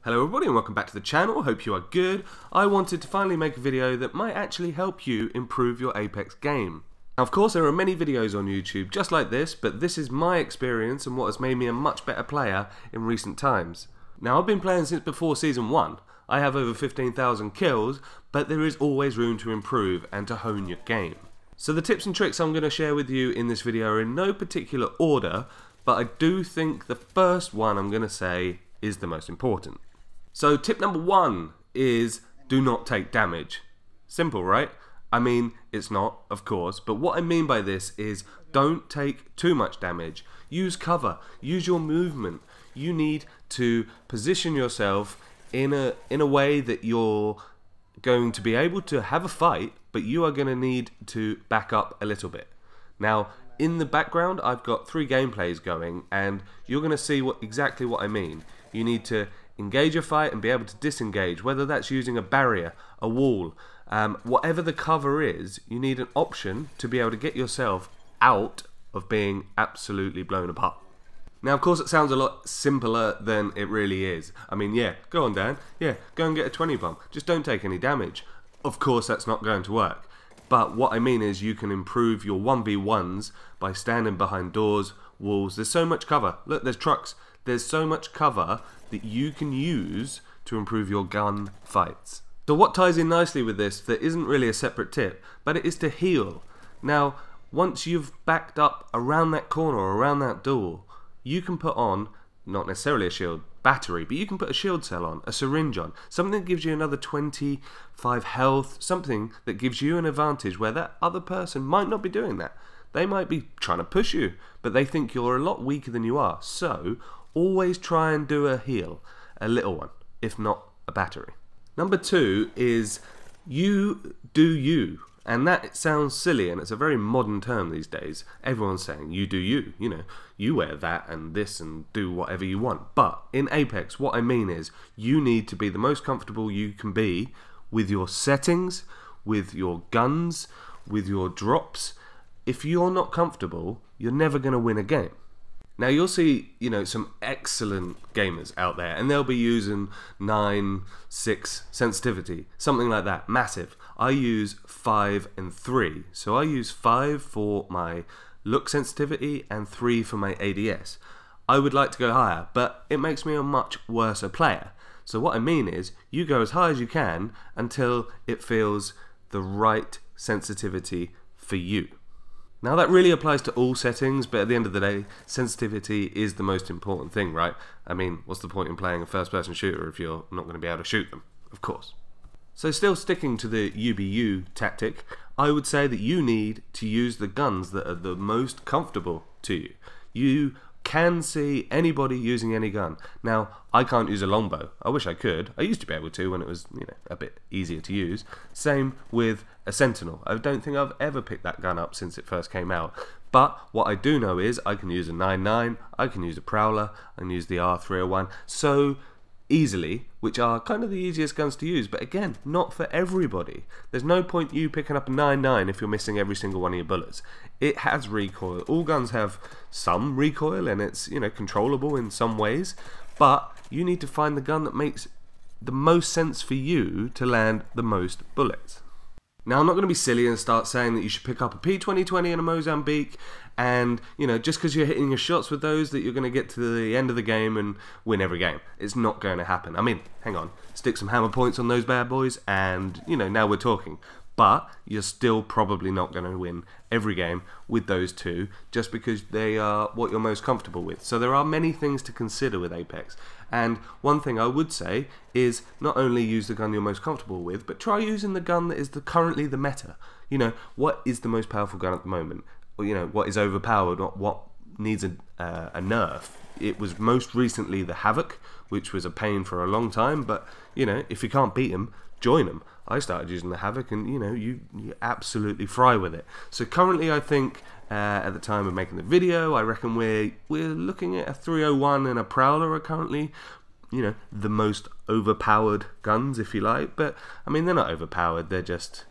Hello everybody and welcome back to the channel, hope you are good. I wanted to finally make a video that might actually help you improve your Apex game. Now of course there are many videos on YouTube just like this, but this is my experience and what has made me a much better player in recent times. Now I've been playing since before Season 1. I have over 15,000 kills, but there is always room to improve and to hone your game. So the tips and tricks I'm going to share with you in this video are in no particular order, but I do think the first one I'm going to say is the most important. So tip number 1 is do not take damage. Simple, right? I mean, it's not, of course, but what I mean by this is don't take too much damage. Use cover, use your movement. You need to position yourself in a way that you're going to be able to have a fight, but you are going to need to back up a little bit. Now, in the background, I've got 3 gameplays going, and you're going to see exactly what I mean. You need to engage a fight and be able to disengage, whether that's using a barrier, a wall, whatever the cover is, you need an option to be able to get yourself out of being absolutely blown apart. Now of course it sounds a lot simpler than it really is. I mean, yeah, go on Dan, yeah, go and get a 20 bomb, just don't take any damage. Of course that's not going to work. But what I mean is you can improve your 1v1s by standing behind doors, walls. There's so much cover. Look, there's trucks. There's so much cover that you can use to improve your gun fights. So what ties in nicely with this that isn't really a separate tip, but it is to heal. Now, once you've backed up around that corner or around that door, you can put on, not necessarily a shield battery, but you can put a shield cell on, a syringe on, something that gives you another 25 health, something that gives you an advantage where that other person might not be doing that. They might be trying to push you, but they think you're a lot weaker than you are. So, always try and do a heal, a little one, if not a battery. Number 2 is you do you. And that sounds silly, and it's a very modern term these days. Everyone's saying you do you, you know, you wear that and this and do whatever you want. But in Apex, what I mean is you need to be the most comfortable you can be with your settings, with your guns, with your drops. If you're not comfortable, you're never going to win a game. Now you'll see, you know, some excellent gamers out there, and they'll be using 9, 6 sensitivity, something like that, massive. I use 5 and 3, so I use 5 for my look sensitivity and 3 for my ADS. I would like to go higher, but it makes me a much worse player. So what I mean is, you go as high as you can until it feels the right sensitivity for you. Now that really applies to all settings, but at the end of the day, sensitivity is the most important thing, right? I mean, what's the point in playing a first-person shooter if you're not going to be able to shoot them? Of course. So still sticking to the UBU tactic, I would say that you need to use the guns that are the most comfortable to you. You can see anybody using any gun. Now, I can't use a longbow. I wish I could. I used to be able to when it was, you know, a bit easier to use. Same with a Sentinel. I don't think I've ever picked that gun up since it first came out. But what I do know is I can use a 9.9, I can use a Prowler, I can use the R301 so easily, which are kind of the easiest guns to use, but again, not for everybody. There's no point you picking up a 9.9 if you're missing every single one of your bullets. It has recoil. All guns have some recoil and it's, you know, controllable in some ways, but you need to find the gun that makes the most sense for you to land the most bullets. Now I'm not going to be silly and start saying that you should pick up a P2020 and a Mozambique and, you know, just because you're hitting your shots with those that you're going to get to the end of the game and win every game. It's not going to happen. I mean, hang on, stick some hammer points on those bad boys and, you know, now we're talking. But you're still probably not going to win every game with those two just because they are what you're most comfortable with. So there are many things to consider with Apex. And one thing I would say is not only use the gun you're most comfortable with, but try using the gun that is currently the meta. You know, what is the most powerful gun at the moment? Or, you know, what is overpowered, what needs a nerf? It was most recently the Havoc, which was a pain for a long time, but, you know, if you can't beat him, join them. I started using the Havoc and, you know, you absolutely fry with it. So currently I think, at the time of making the video, I reckon we're looking at a 301 and a Prowler are currently, you know, the most overpowered guns, if you like. But, I mean, they're not overpowered, they're just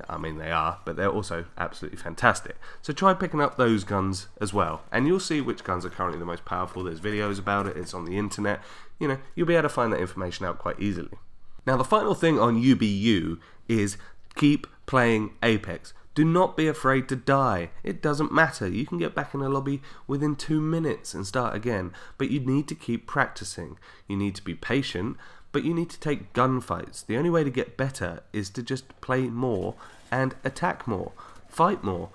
I mean, they are, but they're also absolutely fantastic. So try picking up those guns as well, and you'll see which guns are currently the most powerful. There's videos about it, it's on the internet. You know, you'll be able to find that information out quite easily. Now, the final thing on UBU is keep playing Apex. Do not be afraid to die. It doesn't matter. You can get back in a lobby within 2 minutes and start again, but you need to keep practicing. You need to be patient, but you need to take gunfights. The only way to get better is to just play more and attack more, fight more,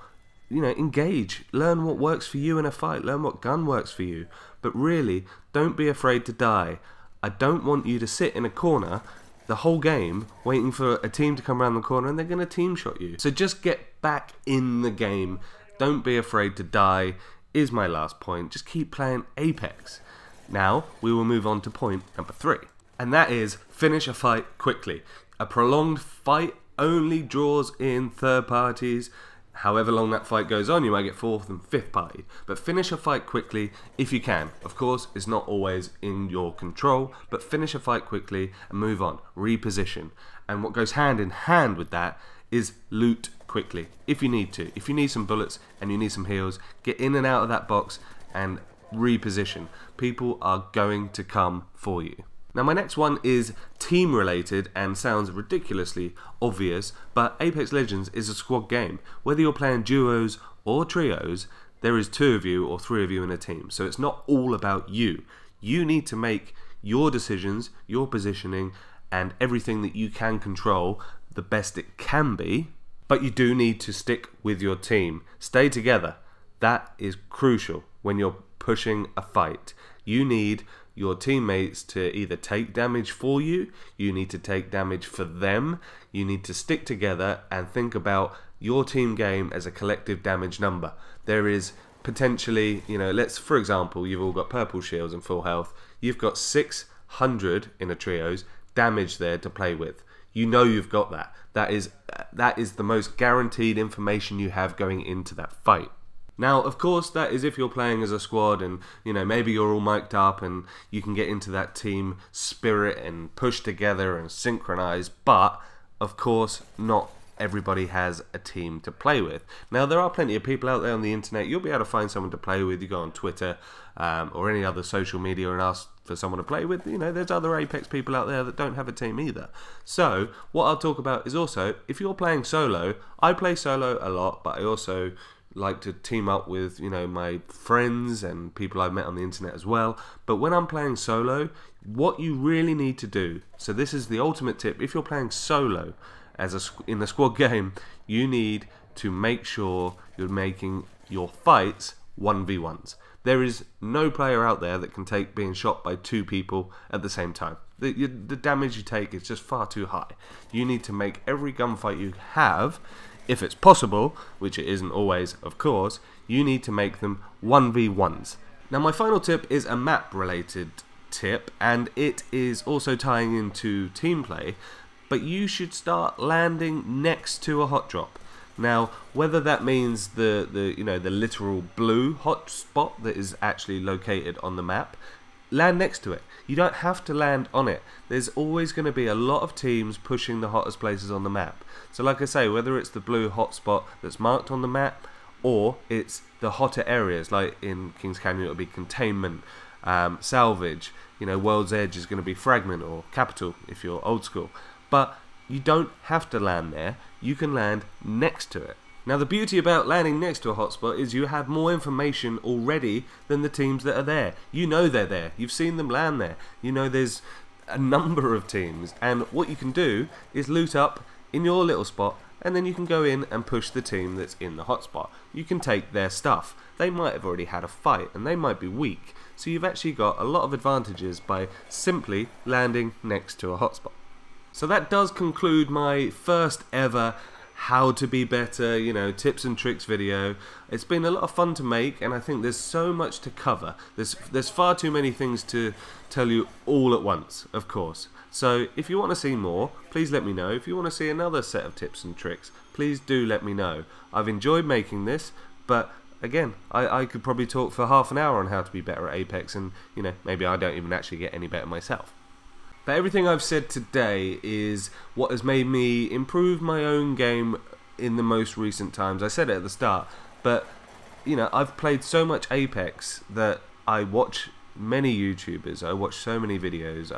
you know, engage, learn what works for you in a fight, learn what gun works for you, but really, don't be afraid to die. I don't want you to sit in a corner the whole game waiting for a team to come around the corner and they're going to team shot you. So just get back in the game. Don't be afraid to die is my last point. Just keep playing Apex. Now, we will move on to point number 3. And that is finish a fight quickly. A prolonged fight only draws in third parties. However long that fight goes on, you might get fourth and fifth party. But finish a fight quickly if you can. Of course, it's not always in your control, but finish a fight quickly and move on. Reposition. And what goes hand in hand with that is loot quickly if you need to. If you need some bullets and you need some heals, get in and out of that box and reposition. People are going to come for you. Now, my next one is team related and sounds ridiculously obvious, but Apex Legends is a squad game. Whether you're playing duos or trios, there is 2 of you or 3 of you in a team. So it's not all about you. You need to make your decisions, your positioning, and everything that you can control the best it can be, but you do need to stick with your team. Stay together. That is crucial when you're pushing a fight. You need your teammates to either take damage for you, you need to take damage for them, you need to stick together and think about your team game as a collective damage number. There is potentially, you know, let's, for example, you've all got purple shields and full health, you've got 600 in a trios damage there to play with. You know you've got that. That is the most guaranteed information you have going into that fight. Now, of course, that is if you're playing as a squad and, you know, maybe you're all mic'd up and you can get into that team spirit and push together and synchronize, but, of course, not everybody has a team to play with. Now, there are plenty of people out there on the internet. You'll be able to find someone to play with. You go on Twitter or any other social media and ask for someone to play with. You know, there's other Apex people out there that don't have a team either. So, what I'll talk about is also, if you're playing solo, I play solo a lot, but I also like to team up with, you know, my friends and people I've met on the internet as well. But when I'm playing solo, what you really need to do, so this is the ultimate tip, if you're playing solo in a squad game, you need to make sure you're making your fights 1v1s. There is no player out there that can take being shot by 2 people at the same time. The damage you take is just far too high. You need to make every gunfight you have, if it's possible, which it isn't always, of course, you need to make them 1v1s. Now, my final tip is a map-related tip, and it is also tying into team play, but you should start landing next to a hot drop. Now, whether that means the literal blue hot spot that is actually located on the map, land next to it. You don't have to land on it. There's always going to be a lot of teams pushing the hottest places on the map. So like I say, whether it's the blue hotspot that's marked on the map, or it's the hotter areas, like in Kings Canyon it'll be containment, salvage, you know, World's Edge is going to be fragment or capital if you're old school. But you don't have to land there, you can land next to it. Now, the beauty about landing next to a hotspot is you have more information already than the teams that are there. You know they're there. You've seen them land there. You know there's a number of teams. And what you can do is loot up in your little spot, and then you can go in and push the team that's in the hotspot. You can take their stuff. They might have already had a fight, and they might be weak. So you've actually got a lot of advantages by simply landing next to a hotspot. So that does conclude my first ever how to be better, you know, tips and tricks video. It's been a lot of fun to make, and I think there's so much to cover. There's far too many things to tell you all at once, of course. So if you want to see more, please let me know. If you want to see another set of tips and tricks, please do let me know. I've enjoyed making this, but again, I could probably talk for half an hour on how to be better at Apex, and, you know, maybe I don't even actually get any better myself. But everything I've said today is what has made me improve my own game in the most recent times. I said it at the start, but you know, I've played so much Apex that I watch many YouTubers, I watch so many videos,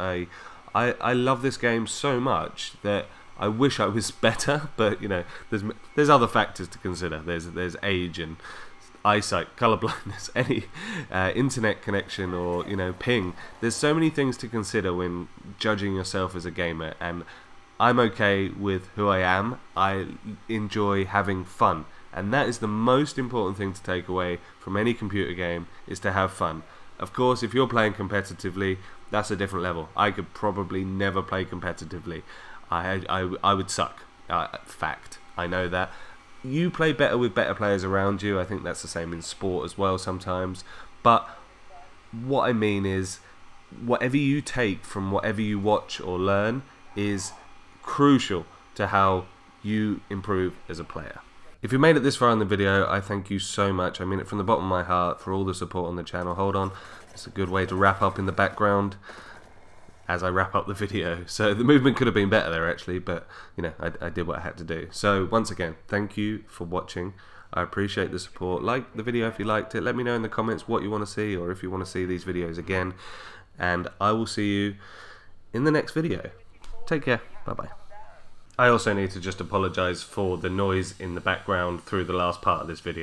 I love this game so much that I wish I was better, but you know, there's other factors to consider. There's age and eyesight, color blindness, any internet connection, or you know, ping. There's so many things to consider when judging yourself as a gamer, and I'm okay with who I am. I enjoy having fun, and that is the most important thing to take away from any computer game, is to have fun. Of course, if you're playing competitively, that's a different level. I could probably never play competitively. I would suck. Fact. I know that. You play better with better players around you. I think that's the same in sport as well sometimes. But what I mean is, whatever you take from whatever you watch or learn is crucial to how you improve as a player. If you made it this far in the video, I thank you so much. I mean it from the bottom of my heart for all the support on the channel. Hold on, it's a good way to wrap up in the background as I wrap up the video. So the movement could have been better there actually, but you know, I did what I had to do. So once again, thank you for watching. I appreciate the support. Like the video if you liked it. Let me know in the comments what you want to see, or if you want to see these videos again. And I will see you in the next video. Take care. Bye bye. I also need to just apologise for the noise in the background through the last part of this video.